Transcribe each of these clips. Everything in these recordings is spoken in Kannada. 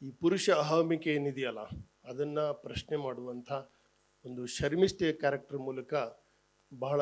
ಈ ಪುರುಷ ಅಹಮಿಕೆ ಏನಿದೆಯಲ್ಲ ಅದನ್ನು ಪ್ರಶ್ನೆ ಮಾಡುವಂಥ ಒಂದು ಶರ್ಮಿಷ್ಠೆಯ ಕ್ಯಾರೆಕ್ಟರ್ ಮೂಲಕ ಬಹಳ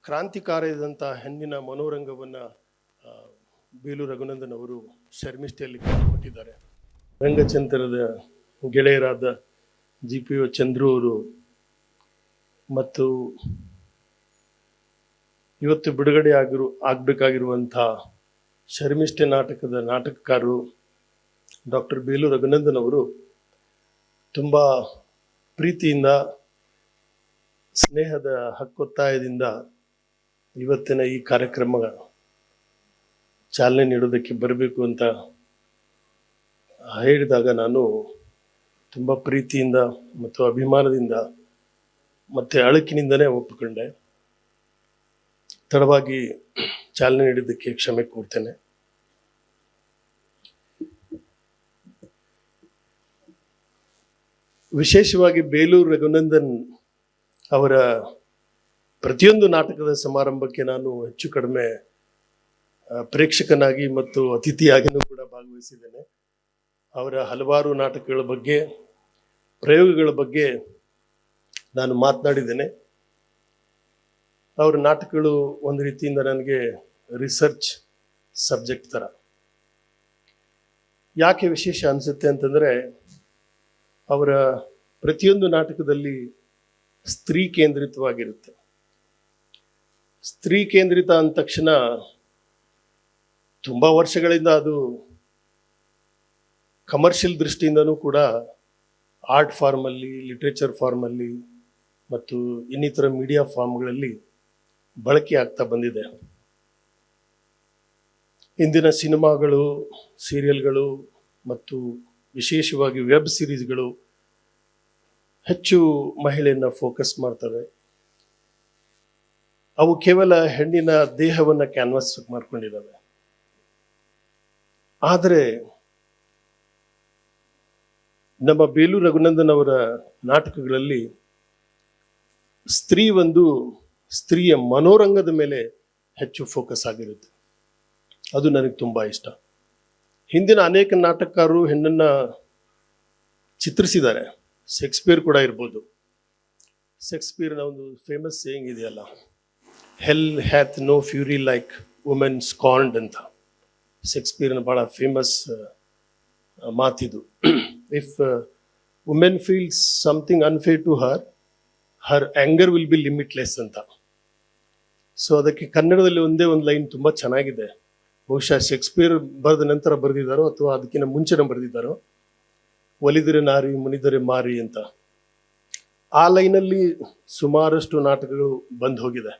ಕ್ರಾಂತಿಕಾರಿಯಾದಂಥ ಹೆಣ್ಣಿನ ಮನೋರಂಗವನ್ನು ಬೇಲು ರಘುನಂದನ್ ಅವರು ಶರ್ಮಿಷ್ಠೆಯಲ್ಲಿ ಕೊಟ್ಟಿದ್ದಾರೆ. ರಂಗಚಂದ್ರದ ಗೆಳೆಯರಾದ GPO ಚಂದ್ರು ಅವರು ಮತ್ತು ಇವತ್ತು ಬಿಡುಗಡೆ ಆಗಬೇಕಾಗಿರುವಂಥ ಶರ್ಮಿಷ್ಠೆ ನಾಟಕದ ನಾಟಕಕಾರರು ಡಾಕ್ಟರ್ ಬೇಲು ರಘುನಂದನ್ ಅವರು ತುಂಬ ಪ್ರೀತಿಯಿಂದ ಸ್ನೇಹದ ಹಕ್ಕೊತ್ತಾಯದಿಂದ ಇವತ್ತಿನ ಈ ಕಾರ್ಯಕ್ರಮ ಚಾಲನೆ ನೀಡೋದಕ್ಕೆ ಬರಬೇಕು ಅಂತ ಹೇಳಿದಾಗ ನಾನು ತುಂಬ ಪ್ರೀತಿಯಿಂದ ಮತ್ತು ಅಭಿಮಾನದಿಂದ ಮತ್ತು ಅಳಕಿನಿಂದನೇ ಒಪ್ಪಿಕೊಂಡೆ. ತಡವಾಗಿ ಚಾಲನೆ ನೀಡಿದ್ದಕ್ಕೆ ಕ್ಷಮೆ ಕೋರ್ತೇನೆ. ವಿಶೇಷವಾಗಿ ಬೇಲೂರು ರಘುನಂದನ್ ಅವರ ಪ್ರತಿಯೊಂದು ನಾಟಕದ ಸಮಾರಂಭಕ್ಕೆ ನಾನು ಹೆಚ್ಚು ಕಡಿಮೆ ಪ್ರೇಕ್ಷಕನಾಗಿ ಮತ್ತು ಅತಿಥಿಯಾಗಿಯೂ ಕೂಡ ಭಾಗವಹಿಸಿದ್ದೇನೆ. ಅವರ ಹಲವಾರು ನಾಟಕಗಳ ಬಗ್ಗೆ, ಪ್ರಯೋಗಗಳ ಬಗ್ಗೆ ನಾನು ಮಾತನಾಡಿದ್ದೇನೆ. ಅವರ ನಾಟಕಗಳು ಒಂದು ರೀತಿಯಿಂದ ನನಗೆ ರಿಸರ್ಚ್ ಸಬ್ಜೆಕ್ಟ್ ಥರ. ಯಾಕೆ ವಿಶೇಷ ಅನಿಸುತ್ತೆ ಅಂತಂದರೆ, ಅವರ ಪ್ರತಿಯೊಂದು ನಾಟಕದಲ್ಲಿ ಸ್ತ್ರೀ ಕೇಂದ್ರಿತವಾಗಿರುತ್ತೆ. ಸ್ತ್ರೀ ಕೇಂದ್ರಿತ ಅಂದ ತಕ್ಷಣ ತುಂಬ ವರ್ಷಗಳಿಂದ ಅದು ಕಮರ್ಷಿಯಲ್ ದೃಷ್ಟಿಯಿಂದನೂ ಕೂಡ ಆರ್ಟ್ ಫಾರ್ಮಲ್ಲಿ, ಲಿಟ್ರೇಚರ್ ಫಾರ್ಮಲ್ಲಿ ಮತ್ತು ಇನ್ನಿತರ ಮೀಡಿಯಾ ಫಾರ್ಮ್ಗಳಲ್ಲಿ ಬಳಕೆ ಆಗ್ತಾ ಬಂದಿದೆ. ಇಂದಿನ ಸಿನಿಮಾಗಳು, ಸೀರಿಯಲ್ಗಳು ಮತ್ತು ವಿಶೇಷವಾಗಿ ವೆಬ್ ಸೀರೀಸ್ಗಳು ಹೆಚ್ಚು ಮಹಿಳೆಯನ್ನು ಫೋಕಸ್ ಮಾಡ್ತವೆ. ಅವು ಕೇವಲ ಹೆಣ್ಣಿನ ದೇಹವನ್ನು ಕ್ಯಾನ್ವಾಸ್ ಮಾಡ್ಕೊಂಡಿದ್ದಾವೆ. ಆದರೆ ನಮ್ಮ ಬೇಲು ರಘುನಂದನ್ ಅವರ ನಾಟಕಗಳಲ್ಲಿ ಸ್ತ್ರೀಯ ಮನೋರಂಗದ ಮೇಲೆ ಹೆಚ್ಚು ಫೋಕಸ್ ಆಗಿರುತ್ತೆ. ಅದು ನನಗೆ ತುಂಬ ಇಷ್ಟ. ಹಿಂದಿನ ಅನೇಕ ನಾಟಕಕಾರರು ಹೆಣ್ಣನ್ನು ಚಿತ್ರಿಸಿದ್ದಾರೆ. ಶೇಕ್ಸ್ಪಿಯರ್ ಕೂಡ ಇರ್ಬೋದು. ಶೇಕ್ಸ್ಪಿಯರ್ನ ಒಂದು ಫೇಮಸ್ ಸೇಯಿಂಗ್ ಇದೆಯಲ್ಲ, hell hath no fury like women scorned ಅಂತ. ಶೇಕ್ಸ್ಪಿಯರ್ನ ಭಾಳ ಫೇಮಸ್ ಮಾತಿದು. If women feels something unfair to her anger will be limitless ಅಂತ. ಸೊ ಅದಕ್ಕೆ ಕನ್ನಡದಲ್ಲಿ ಒಂದೇ ಒಂದು ಲೈನ್ ತುಂಬ ಚೆನ್ನಾಗಿದೆ. ಬಹುಶಃ ಶೇಕ್ಸ್ಪಿಯರ್ ಬರೆದ ನಂತರ ಬರೆದಿದ್ದಾರೋ ಅಥವಾ ಅದಕ್ಕಿಂತ ಮುಂಚೆನೇ ಬರೆದಿದ್ದಾರೋ, ಒಲಿದರೆ ನಾರಿ ಮುನಿದರೆ ಮಾರಿ ಅಂತ. ಆ ಲೈನಲ್ಲಿ ಸುಮಾರಷ್ಟು ನಾಟಕಗಳು ಬಂದು ಹೋಗಿದೆ.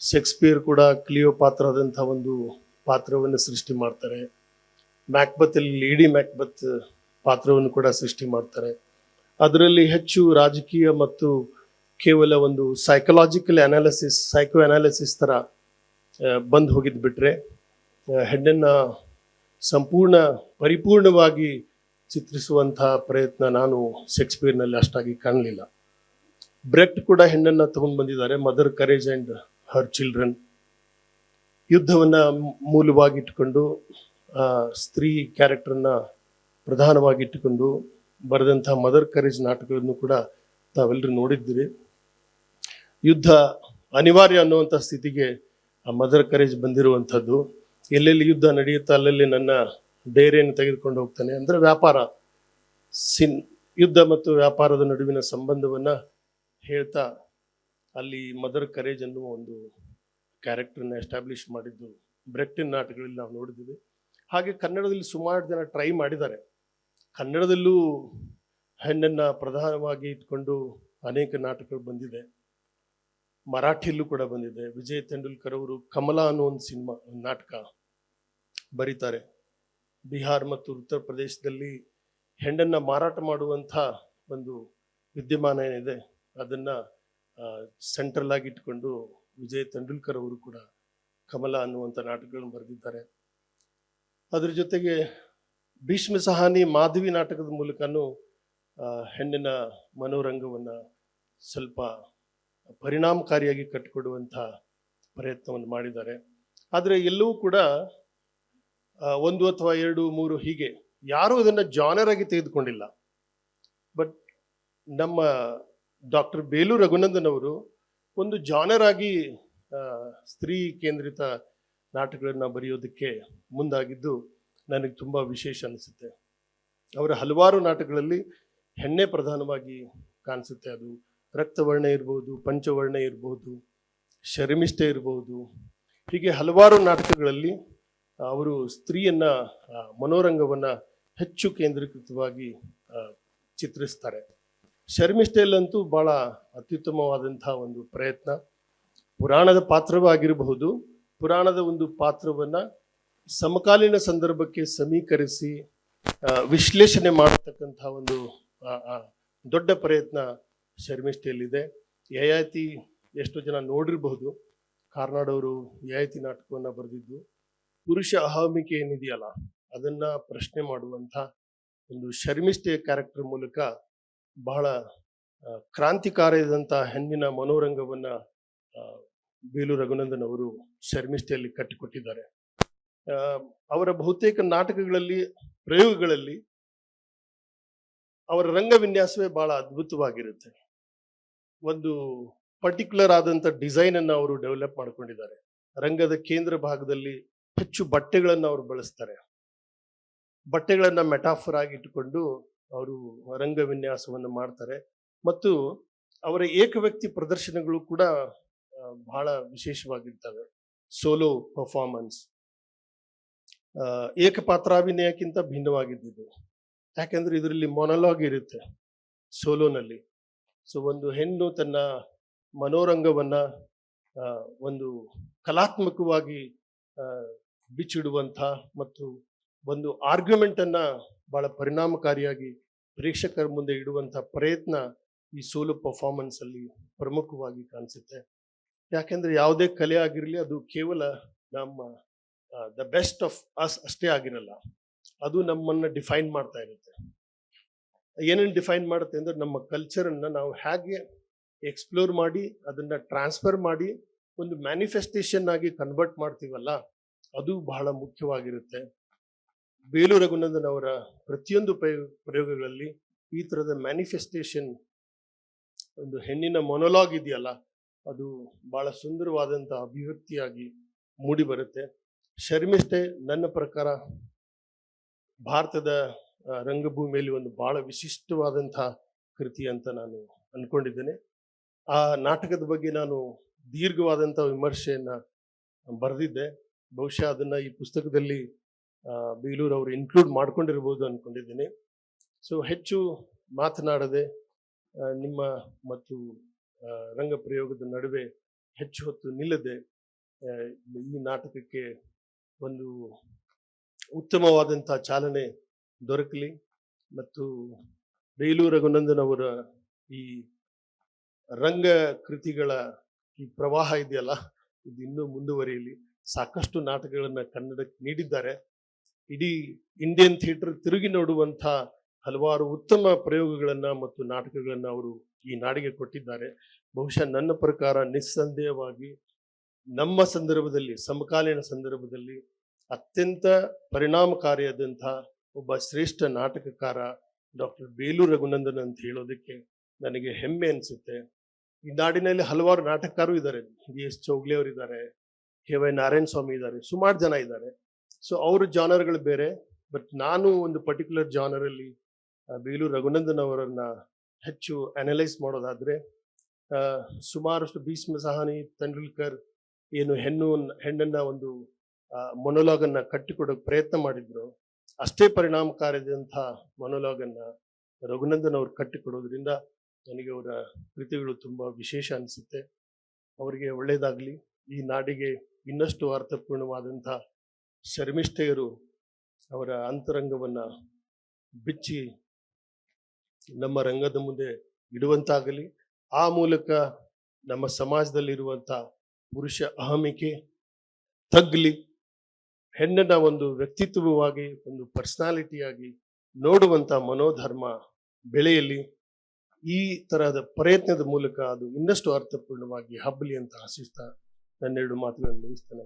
ಶೇಕ್ಸ್ಪಿಯರ್ ಕೂಡ ಕ್ಲಿಯೋಪಾತ್ರದಂಥ ಒಂದು ಪಾತ್ರವನ್ನು ಸೃಷ್ಟಿ ಮಾಡ್ತಾರೆ. ಮ್ಯಾಕ್ಬೆತಲ್ಲಿ ಲೇಡಿ ಮ್ಯಾಕ್ಬೆತ್ ಪಾತ್ರವನ್ನು ಕೂಡ ಸೃಷ್ಟಿ ಮಾಡ್ತಾರೆ. ಅದರಲ್ಲಿ ಹೆಚ್ಚು ರಾಜಕೀಯ ಮತ್ತು ಕೇವಲ ಒಂದು ಸೈಕೋ ಅನಾಲಿಸಿಸ್ ಥರ ಬಂದು ಹೋಗಿದ್ದು ಬಿಟ್ಟರೆ, ಹೆಣ್ಣನ್ನು ಪರಿಪೂರ್ಣವಾಗಿ ಚಿತ್ರಿಸುವಂಥ ಪ್ರಯತ್ನ ನಾನು ಶೇಕ್ಸ್ಪಿಯರ್ನಲ್ಲಿ ಅಷ್ಟಾಗಿ ಕಾಣಲಿಲ್ಲ. ಬ್ರೆಕ್ಟ್ ಕೂಡ ಹೆಣ್ಣನ್ನು ತಗೊಂಡು ಬಂದಿದ್ದಾರೆ. Mother courage and her children. ಯುದ್ಧವನ್ನು ಮೂಲವಾಗಿಟ್ಟುಕೊಂಡು ಸ್ತ್ರೀ ಕ್ಯಾರೆಕ್ಟರನ್ನು ಪ್ರಧಾನವಾಗಿಟ್ಟುಕೊಂಡು ಬರೆದಂಥ ಮದರ್ ಕರೇಜ್ ನಾಟಕಗಳನ್ನು ಕೂಡ ತಾವೆಲ್ಲರೂ ನೋಡಿದ್ದೀರಿ. ಯುದ್ಧ ಅನಿವಾರ್ಯ ಅನ್ನುವಂಥ ಸ್ಥಿತಿಗೆ ಆ ಮದರ್ ಕರೇಜ್ ಬಂದಿರುವಂಥದ್ದು. ಎಲ್ಲೆಲ್ಲಿ ಯುದ್ಧ ನಡೆಯುತ್ತಾ ಅಲ್ಲಲ್ಲಿ ನನ್ನ ಡೇರೆಯನ್ನು ತೆಗೆದುಕೊಂಡು ಹೋಗ್ತಾನೆ. ಅಂದರೆ ಯುದ್ಧ ಮತ್ತು ವ್ಯಾಪಾರದ ನಡುವಿನ ಸಂಬಂಧವನ್ನು ಹೇಳ್ತಾ ಅಲ್ಲಿ ಮದರ್ ಕರೇಜ್ ಅನ್ನುವ ಒಂದು ಕ್ಯಾರೆಕ್ಟರ್ನ ಎಸ್ಟಾಬ್ಲಿಷ್ ಮಾಡಿದ್ದು ಬ್ರೆಕ್ಟಿನ್ ನಾಟಕಗಳಲ್ಲಿ ನಾವು ನೋಡಿದ್ದೀವಿ. ಹಾಗೆ ಕನ್ನಡದಲ್ಲಿ ಸುಮಾರು ಜನ ಟ್ರೈ ಮಾಡಿದ್ದಾರೆ. ಕನ್ನಡದಲ್ಲೂ ಹೆಣ್ಣನ್ನು ಪ್ರಧಾನವಾಗಿ ಇಟ್ಕೊಂಡು ಅನೇಕ ನಾಟಕಗಳು ಬಂದಿದೆ. ಮರಾಠಿಯಲ್ಲೂ ಕೂಡ ಬಂದಿದೆ. ವಿಜಯ್ ತೆಂಡೂಲ್ಕರ್ ಅವರು ಕಮಲಾ ಅನ್ನೋ ಒಂದು ನಾಟಕ ಬರೀತಾರೆ. ಬಿಹಾರ್ ಮತ್ತು ಉತ್ತರ ಪ್ರದೇಶದಲ್ಲಿ ಹೆಣ್ಣನ್ನು ಮಾರಾಟ ಮಾಡುವಂಥ ಒಂದು ವಿದ್ಯಮಾನ ಏನಿದೆ ಅದನ್ನು ಸೆಂಟ್ರಲ್ ಆಗಿ ಇಟ್ಕೊಂಡು ವಿಜಯ್ ತೆಂಡೂಲ್ಕರ್ ಅವರು ಕೂಡ ಕಮಲಾ ಅನ್ನುವಂಥ ನಾಟಕಗಳನ್ನು ಬರೆದಿದ್ದಾರೆ. ಅದ್ರ ಜೊತೆಗೆ ಭೀಷ್ಮ ಸಹಾನಿ ಮಾಧವಿ ನಾಟಕದ ಮೂಲಕನೂ ಹೆಣ್ಣಿನ ಮನೋರಂಗವನ್ನು ಸ್ವಲ್ಪ ಪರಿಣಾಮಕಾರಿಯಾಗಿ ಕಟ್ಟಿಕೊಡುವಂಥ ಪ್ರಯತ್ನವನ್ನು ಮಾಡಿದ್ದಾರೆ. ಆದರೆ ಎಲ್ಲವೂ ಕೂಡ ಒಂದು ಅಥವಾ ಎರಡು ಮೂರು ಹೀಗೆ ಯಾರೂ ಅದನ್ನ ಜಾನರ್ ಆಗಿ ತೆಗೆದುಕೊಂಡಿಲ್ಲ. ಬಟ್ ನಮ್ಮ ಡಾಕ್ಟರ್ ಬೇಲೂರು ರಘುನಂದನ್ ಅವರು ಒಂದು ಜಾನರ್ ಆಗಿ ಸ್ತ್ರೀ ಕೇಂದ್ರಿತ ನಾಟಕಗಳನ್ನ ಬರೆಯೋದಕ್ಕೆ ಮುಂದಾಗಿದ್ದು ನನಗೆ ತುಂಬ ವಿಶೇಷ ಅನಿಸುತ್ತೆ. ಅವರ ಹಲವಾರು ನಾಟಕಗಳಲ್ಲಿ ಹೆಣ್ಣೆ ಪ್ರಧಾನವಾಗಿ ಕಾಣಿಸುತ್ತೆ. ಅದು ರಕ್ತವರ್ಣ ಇರ್ಬೋದು, ಪಂಚವರ್ಣ ಇರ್ಬೋದು, ಶರ್ಮಿಷ್ಠೆ ಇರ್ಬೋದು, ಹೀಗೆ ಹಲವಾರು ನಾಟಕಗಳಲ್ಲಿ ಅವರು ಸ್ತ್ರೀಯನ್ನ ಮನೋರಂಗವನ್ನ ಹೆಚ್ಚು ಕೇಂದ್ರೀಕೃತವಾಗಿ ಚಿತ್ರಿಸ್ತಾರೆ. ಶರ್ಮಿಷ್ಠೆಯಲ್ಲಂತೂ ಬಹಳ ಅತ್ಯುತ್ತಮವಾದಂತಹ ಒಂದು ಪ್ರಯತ್ನ. ಪುರಾಣದ ಪಾತ್ರವಾಗಿರಬಹುದು, ಪುರಾಣದ ಒಂದು ಪಾತ್ರವನ್ನ ಸಮಕಾಲೀನ ಸಂದರ್ಭಕ್ಕೆ ಸಮೀಕರಿಸಿ ವಿಶ್ಲೇಷಣೆ ಮಾಡತಕ್ಕಂತಹ ಒಂದು ದೊಡ್ಡ ಪ್ರಯತ್ನ ಶರ್ಮಿಷ್ಠೆಯಲ್ಲಿದೆ. ಯಯಾತಿ ಎಷ್ಟೋ ಜನ ನೋಡಿರಬಹುದು, ಕಾರ್ನಾಡವರು ಯಯಾತಿ ನಾಟಕವನ್ನ ಬರೆದಿದ್ದು. ಪುರುಷ ಅಹಮಿಕೆ ಏನಿದೆಯಲ್ಲ ಅದನ್ನ ಪ್ರಶ್ನೆ ಮಾಡುವಂಥ ಒಂದು ಶರ್ಮಿಷ್ಠೆಯ ಕ್ಯಾರೆಕ್ಟರ್ ಮೂಲಕ ಬಹಳ ಕ್ರಾಂತಿಕಾರಿಯಾದಂಥ ಹೆಣ್ಣಿನ ಮನೋರಂಗವನ್ನ ಬೇಲೂರು ರಘುನಂದನ್ ಅವರು ಶರ್ಮಿಷ್ಠೆಯಲ್ಲಿ ಕಟ್ಟಿಕೊಟ್ಟಿದ್ದಾರೆ. ಅವರ ಬಹುತೇಕ ನಾಟಕಗಳಲ್ಲಿ, ಪ್ರಯೋಗಗಳಲ್ಲಿ ಅವರ ರಂಗ ವಿನ್ಯಾಸವೇ ಬಹಳ ಅದ್ಭುತವಾಗಿರುತ್ತೆ. ಒಂದು ಪರ್ಟಿಕ್ಯುಲರ್ ಆದಂಥ ಡಿಸೈನ್ ಅನ್ನು ಅವರು ಡೆವಲಪ್ ಮಾಡ್ಕೊಂಡಿದ್ದಾರೆ. ರಂಗದ ಕೇಂದ್ರ ಭಾಗದಲ್ಲಿ ಹೆಚ್ಚು ಬಟ್ಟೆಗಳನ್ನು ಅವರು ಬಳಸ್ತಾರೆ. ಬಟ್ಟೆಗಳನ್ನ ಮೆಟಾಫರ್ ಆಗಿ ಇಟ್ಟುಕೊಂಡು ಅವರು ರಂಗ ವಿನ್ಯಾಸವನ್ನು ಮಾಡ್ತಾರೆ. ಮತ್ತು ಅವರ ಏಕವ್ಯಕ್ತಿ ಪ್ರದರ್ಶನಗಳು ಕೂಡ ಬಹಳ ವಿಶೇಷವಾಗಿರ್ತವೆ. Solo performance ಏಕಪಾತ್ರಾಭಿನಯಕ್ಕಿಂತ ಭಿನ್ನವಾಗಿದ್ದು. ಯಾಕೆಂದ್ರೆ ಇದರಲ್ಲಿ ಮೊನಲಾಗ್ ಇರುತ್ತೆ ಸೋಲೋನಲ್ಲಿ. ಸೊ ಒಂದು ಹೆಣ್ಣು ತನ್ನ ಮನೋರಂಗವನ್ನ ಒಂದು ಕಲಾತ್ಮಕವಾಗಿ ಬಿಚ್ಚಿಡುವಂಥ ಮತ್ತು ಒಂದು ಆರ್ಗ್ಯುಮೆಂಟ್ ಅನ್ನ ಬಹಳ ಪರಿಣಾಮಕಾರಿಯಾಗಿ ಪ್ರೇಕ್ಷಕರ ಮುಂದೆ ಇಡುವಂಥ ಪ್ರಯತ್ನ ಈ ಸೋಲೋ ಪರ್ಫಾರ್ಮೆನ್ಸ್ ಅಲ್ಲಿ ಪ್ರಮುಖವಾಗಿ ಕಾಣಿಸುತ್ತೆ. ಯಾಕೆಂದ್ರೆ ಯಾವುದೇ ಕಲೆ ಆಗಿರಲಿ, ಅದು ಕೇವಲ ನಮ್ಮ ದ ಬೆಸ್ಟ್ ಆಫ್ ಅಸ್ ಅಷ್ಟೇ ಆಗಿರಲ್ಲ, ಅದು ನಮ್ಮನ್ನ ಡಿಫೈನ್ ಮಾಡ್ತಾ ಇರುತ್ತೆ. ಏನೇನು ಡಿಫೈನ್ ಮಾಡುತ್ತೆ ಅಂದ್ರೆ ನಮ್ಮ ಕಲ್ಚರನ್ನ ನಾವು ಹೇಗೆ ಎಕ್ಸ್ಪ್ಲೋರ್ ಮಾಡಿ ಅದನ್ನ ಟ್ರಾನ್ಸ್ಫರ್ ಮಾಡಿ ಒಂದು ಮ್ಯಾನಿಫೆಸ್ಟೇಷನ್ ಆಗಿ ಕನ್ವರ್ಟ್ ಮಾಡ್ತೀವಲ್ಲ, ಅದು ಬಹಳ ಮುಖ್ಯವಾಗಿರುತ್ತೆ. ಬೇಲೂರು ರಘುನಂದನ್ ಅವರ ಪ್ರತಿಯೊಂದು ಪ್ರಯೋಗಗಳಲ್ಲಿ ಈ ತರದ ಮ್ಯಾನಿಫೆಸ್ಟೇಷನ್, ಒಂದು ಹೆಣ್ಣಿನ ಮೊನೊಲಾಗ್ ಇದೆಯಲ್ಲ, ಅದು ಬಹಳ ಸುಂದರವಾದಂಥ ಅಭಿವ್ಯಕ್ತಿಯಾಗಿ ಮೂಡಿ ಬರುತ್ತೆ. ಶರ್ಮಿಷ್ಠೆ ನನ್ನ ಪ್ರಕಾರ ಭಾರತದ ರಂಗಭೂಮಿಯಲ್ಲಿ ಒಂದು ಬಹಳ ವಿಶಿಷ್ಟವಾದಂತಹ ಕೃತಿ ಅಂತ ನಾನು ಅನ್ಕೊಂಡಿದ್ದೇನೆ. ಆ ನಾಟಕದ ಬಗ್ಗೆ ನಾನು ದೀರ್ಘವಾದಂಥ ವಿಮರ್ಶೆಯನ್ನ ಬರೆದಿದ್ದೆ. ಬಹುಶಃ ಅದನ್ನ ಈ ಪುಸ್ತಕದಲ್ಲಿ ಬೇಲೂರು ಅವರು ಇನ್ಕ್ಲೂಡ್ ಮಾಡ್ಕೊಂಡಿರ್ಬೋದು ಅನ್ಕೊಂಡಿದ್ದೀನಿ. ಸೊ ಹೆಚ್ಚು ಮಾತನಾಡದೆ ನಿಮ್ಮ ಮತ್ತು ರಂಗ ಪ್ರಯೋಗದ ನಡುವೆ ಹೆಚ್ಚು ಹೊತ್ತು ನಿಲ್ಲದೆ ಈ ನಾಟಕಕ್ಕೆ ಒಂದು ಉತ್ತಮವಾದಂಥ ಚಾಲನೆ ದೊರಕಲಿ ಮತ್ತು ಬೇಲೂರು ರಘುನಂದನ್ ಅವರ ಈ ರಂಗ ಕೃತಿಗಳ ಈ ಪ್ರವಾಹ ಇದೆಯಲ್ಲ, ಇದು ಇನ್ನೂ ಮುಂದುವರಿಯಲಿ. ಸಾಕಷ್ಟು ನಾಟಕಗಳನ್ನ ಕನ್ನಡಕ್ಕೆ ನೀಡಿದ್ದಾರೆ. ಇಡೀ ಇಂಡಿಯನ್ ಥಿಯೇಟರ್ ತಿರುಗಿ ನೋಡುವಂಥ ಹಲವಾರು ಉತ್ತಮ ಪ್ರಯೋಗಗಳನ್ನ ಮತ್ತು ನಾಟಕಗಳನ್ನ ಅವರು ಈ ನಾಡಿಗೆ ಕೊಟ್ಟಿದ್ದಾರೆ. ಬಹುಶಃ ನನ್ನ ಪ್ರಕಾರ ನಿಸ್ಸಂದೇಹವಾಗಿ ನಮ್ಮ ಸಂದರ್ಭದಲ್ಲಿ, ಸಮಕಾಲೀನ ಸಂದರ್ಭದಲ್ಲಿ ಅತ್ಯಂತ ಪರಿಣಾಮಕಾರಿಯಾದಂಥ ಒಬ್ಬ ಶ್ರೇಷ್ಠ ನಾಟಕಕಾರ ಡಾಕ್ಟರ್ ಬೇಲೂರು ರಘುನಂದನ್ ಅಂತ ಹೇಳೋದಕ್ಕೆ ನನಗೆ ಹೆಮ್ಮೆ ಅನಿಸುತ್ತೆ. ಈ ನಾಡಿನಲ್ಲಿ ಹಲವಾರು ನಾಟಕಕಾರರು ಇದ್ದಾರೆ. BS ಚೌಗ್ಲೆ ಅವರು ಇದ್ದಾರೆ, KY ನಾರಾಯಣ ಸ್ವಾಮಿ ಇದ್ದಾರೆ, ಸುಮಾರು ಜನ ಇದ್ದಾರೆ. ಸೊ ಅವ್ರ ಜಾನರ್ಗಳು ಬೇರೆ. ಬಟ್ ನಾನು ಒಂದು ಪರ್ಟಿಕ್ಯುಲರ್ ಜಾನರ್ ಅಲ್ಲಿ ಬೇಲೂರು ರಘುನಂದನ್ ಅವರನ್ನ ಹೆಚ್ಚು ಅನಲೈಸ್ ಮಾಡೋದಾದ್ರೆ, ಸುಮಾರಷ್ಟು ಭೀಷ್ಮ ಸಹಾನಿ, ತೆಂಡೂಲ್ಕರ್ ಏನು ಹೆಣ್ಣನ್ನ ಒಂದು ಮೊನೊಲಾಗ್ ಅನ್ನ ಕಟ್ಟಿಕೊಡೋಕೆ ಪ್ರಯತ್ನ ಮಾಡಿದ್ರು, ಅಷ್ಟೇ ಪರಿಣಾಮಕಾರಿಯಾದಂಥ ಮೊನೊಲಾಗ್ ಅನ್ನ ರಘುನಂದನ್ ಅವರು ಕಟ್ಟಿಕೊಡೋದ್ರಿಂದ ನನಗೆ ಅವರ ಕೃತಿಗಳು ತುಂಬಾ ವಿಶೇಷ ಅನಿಸುತ್ತೆ. ಅವರಿಗೆ ಒಳ್ಳೇದಾಗ್ಲಿ. ಈ ನಾಡಿಗೆ ಇನ್ನಷ್ಟು ಅರ್ಥಪೂರ್ಣವಾದಂಥ ಶರ್ಮಿಷ್ಠೆಯರು ಅವರ ಅಂತರಂಗವನ್ನ ಬಿಚ್ಚಿ ನಮ್ಮ ರಂಗದ ಮುಂದೆ ಇಡುವಂತಾಗಲಿ. ಆ ಮೂಲಕ ನಮ್ಮ ಸಮಾಜದಲ್ಲಿರುವಂಥ ಪುರುಷ ಅಹಮಿಕೆ ತಗ್ಲಿ, ಹೆಣ್ಣನ್ನ ಒಂದು ವ್ಯಕ್ತಿತ್ವವಾಗಿ, ಒಂದು ಪರ್ಸನಾಲಿಟಿಯಾಗಿ ನೋಡುವಂಥ ಮನೋಧರ್ಮ ಬೆಳೆಯಲಿ. ಈ ತರಹದ ಪ್ರಯತ್ನದ ಮೂಲಕ ಅದು ಇನ್ನಷ್ಟು ಅರ್ಥಪೂರ್ಣವಾಗಿ ಹಬ್ಬಲಿ ಅಂತ ಆಶಿಸ್ತಾ ನನ್ನೆರಡು ಮಾತುಗಳನ್ನು ಮುಗಿಸ್ತೇನೆ.